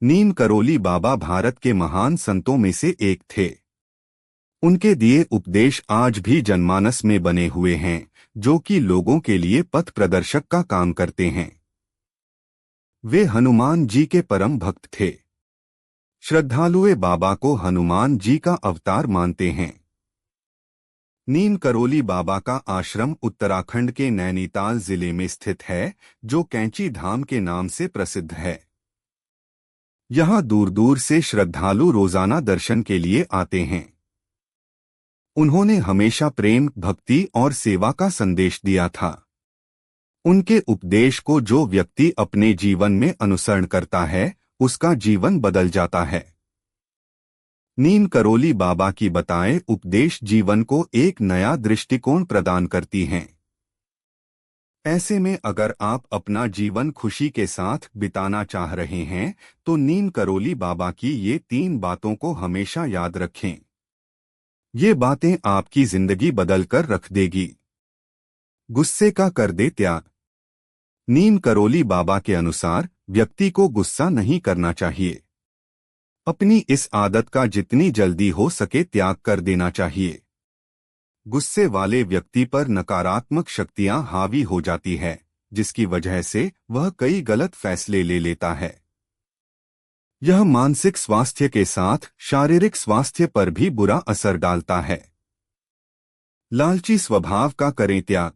नीम करोली बाबा भारत के महान संतों में से एक थे। उनके दिए उपदेश आज भी जनमानस में बने हुए हैं, जो कि लोगों के लिए पथ प्रदर्शक का काम करते हैं। वे हनुमान जी के परम भक्त थे। श्रद्धालुए बाबा को हनुमान जी का अवतार मानते हैं। नीम करोली बाबा का आश्रम उत्तराखंड के नैनीताल जिले में स्थित है, जो कैंची धाम के नाम से प्रसिद्ध है। यहाँ दूर दूर से श्रद्धालु रोजाना दर्शन के लिए आते हैं। उन्होंने हमेशा प्रेम, भक्ति और सेवा का संदेश दिया था। उनके उपदेश को जो व्यक्ति अपने जीवन में अनुसरण करता है, उसका जीवन बदल जाता है। नीम करोली बाबा की बताए उपदेश जीवन को एक नया दृष्टिकोण प्रदान करती हैं। ऐसे में अगर आप अपना जीवन खुशी के साथ बिताना चाह रहे हैं, तो नीम करोली बाबा की ये 3 बातों को हमेशा याद रखें। ये बातें आपकी जिंदगी बदल कर रख देगी। गुस्से का कर दे त्याग। नीम करोली बाबा के अनुसार व्यक्ति को गुस्सा नहीं करना चाहिए। अपनी इस आदत का जितनी जल्दी हो सके त्याग कर देना चाहिए। गुस्से वाले व्यक्ति पर नकारात्मक शक्तियां हावी हो जाती है, जिसकी वजह से वह कई गलत फैसले ले लेता है। यह मानसिक स्वास्थ्य के साथ शारीरिक स्वास्थ्य पर भी बुरा असर डालता है। लालची स्वभाव का करें त्याग।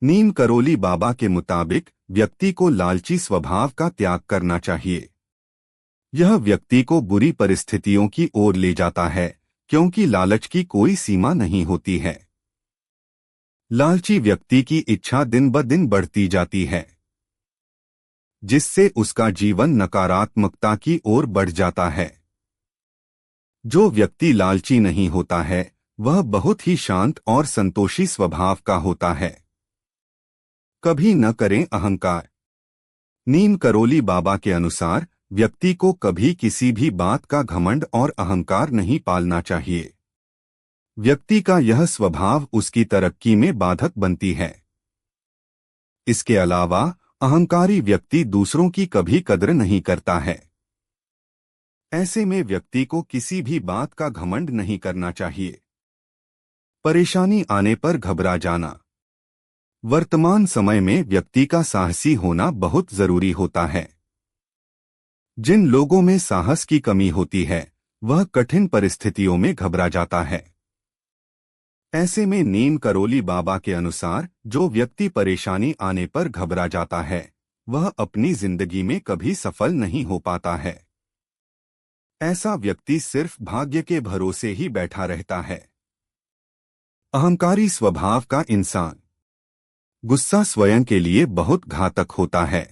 नीम करोली बाबा के मुताबिक व्यक्ति को लालची स्वभाव का त्याग करना चाहिए। यह व्यक्ति को बुरी परिस्थितियों की ओर ले जाता है, क्योंकि लालच की कोई सीमा नहीं होती है। लालची व्यक्ति की इच्छा दिन ब दिन बढ़ती जाती है, जिससे उसका जीवन नकारात्मकता की ओर बढ़ जाता है। जो व्यक्ति लालची नहीं होता है, वह बहुत ही शांत और संतोषी स्वभाव का होता है। कभी न करें अहंकार। नीम करोली बाबा के अनुसार व्यक्ति को कभी किसी भी बात का घमंड और अहंकार नहीं पालना चाहिए। व्यक्ति का यह स्वभाव उसकी तरक्की में बाधक बनती है। इसके अलावा अहंकारी व्यक्ति दूसरों की कभी कद्र नहीं करता है। ऐसे में व्यक्ति को किसी भी बात का घमंड नहीं करना चाहिए। परेशानी आने पर घबरा जाना। वर्तमान समय में व्यक्ति का साहसी होना बहुत जरूरी होता है। जिन लोगों में साहस की कमी होती है, वह कठिन परिस्थितियों में घबरा जाता है। ऐसे में नीम करोली बाबा के अनुसार जो व्यक्ति परेशानी आने पर घबरा जाता है, वह अपनी जिंदगी में कभी सफल नहीं हो पाता है। ऐसा व्यक्ति सिर्फ भाग्य के भरोसे ही बैठा रहता है। अहंकारी स्वभाव का इंसान। गुस्सा स्वयं के लिए बहुत घातक होता है।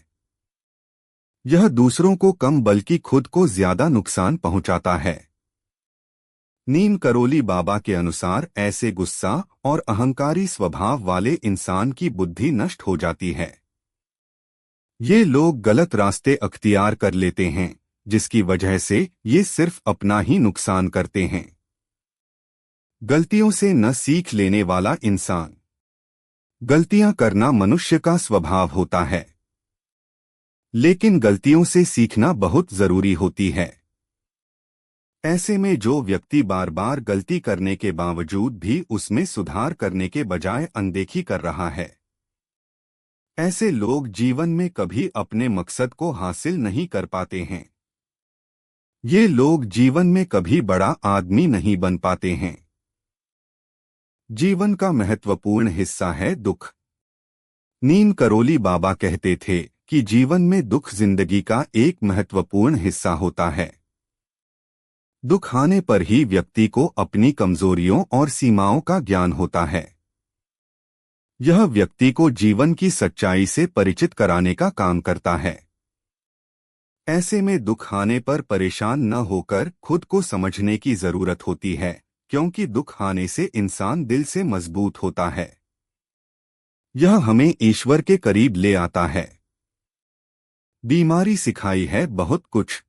यह दूसरों को कम बल्कि खुद को ज्यादा नुकसान पहुंचाता है। नीम करोली बाबा के अनुसार ऐसे गुस्सा और अहंकारी स्वभाव वाले इंसान की बुद्धि नष्ट हो जाती है। ये लोग गलत रास्ते अख्तियार कर लेते हैं, जिसकी वजह से ये सिर्फ अपना ही नुकसान करते हैं। गलतियों से न सीख लेने वाला इंसान। गलतियां करना मनुष्य का स्वभाव होता है, लेकिन गलतियों से सीखना बहुत जरूरी होती है। ऐसे में जो व्यक्ति बार बार गलती करने के बावजूद भी उसमें सुधार करने के बजाय अनदेखी कर रहा है, ऐसे लोग जीवन में कभी अपने मकसद को हासिल नहीं कर पाते हैं। ये लोग जीवन में कभी बड़ा आदमी नहीं बन पाते हैं। जीवन का महत्वपूर्ण हिस्सा है दुख। नीम करोली बाबा कहते थे कि जीवन में दुख जिंदगी का एक महत्वपूर्ण हिस्सा होता है। दुख आने पर ही व्यक्ति को अपनी कमजोरियों और सीमाओं का ज्ञान होता है। यह व्यक्ति को जीवन की सच्चाई से परिचित कराने का काम करता है। ऐसे में दुख आने पर परेशान न होकर खुद को समझने की जरूरत होती है, क्योंकि दुख आने से इंसान दिल से मजबूत होता है। यह हमें ईश्वर के करीब ले आता है। बीमारी सिखाई है बहुत कुछ।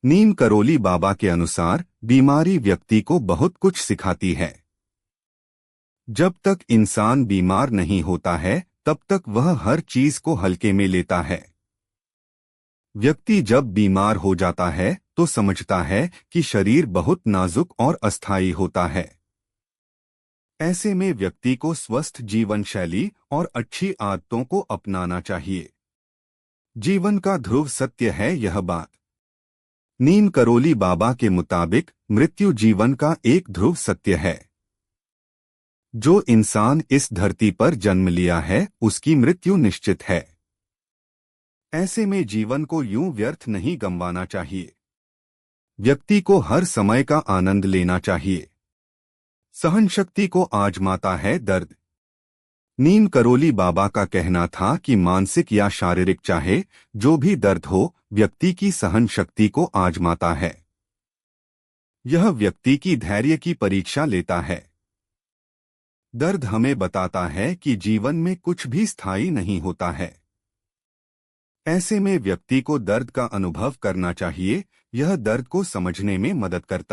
नीम करोली बाबा के अनुसार बीमारी व्यक्ति को बहुत कुछ सिखाती है। जब तक इंसान बीमार नहीं होता है, तब तक वह हर चीज को हल्के में लेता है। व्यक्ति जब बीमार हो जाता है तो समझता है कि शरीर बहुत नाजुक और अस्थायी होता है। ऐसे में व्यक्ति को स्वस्थ जीवन शैली और अच्छी आदतों को अपनाना चाहिए। जीवन का ध्रुव सत्य है यह बात। नीम करोली बाबा के मुताबिक मृत्यु जीवन का एक ध्रुव सत्य है। जो इंसान इस धरती पर जन्म लिया है उसकी मृत्यु निश्चित है। ऐसे में जीवन को यूं व्यर्थ नहीं गंवाना चाहिए। व्यक्ति को हर समय का आनंद लेना चाहिए। सहनशक्ति को आजमाता है दर्द। नीम करोली बाबा का कहना था कि मानसिक या शारीरिक चाहे जो भी दर्द हो व्यक्ति की सहन शक्ति को आजमाता है। यह व्यक्ति की धैर्य की परीक्षा लेता है। दर्द हमें बताता है कि जीवन में कुछ भी स्थायी नहीं होता है। ऐसे में व्यक्ति को दर्द का अनुभव करना चाहिए। यह दर्द को समझने में मदद करता है।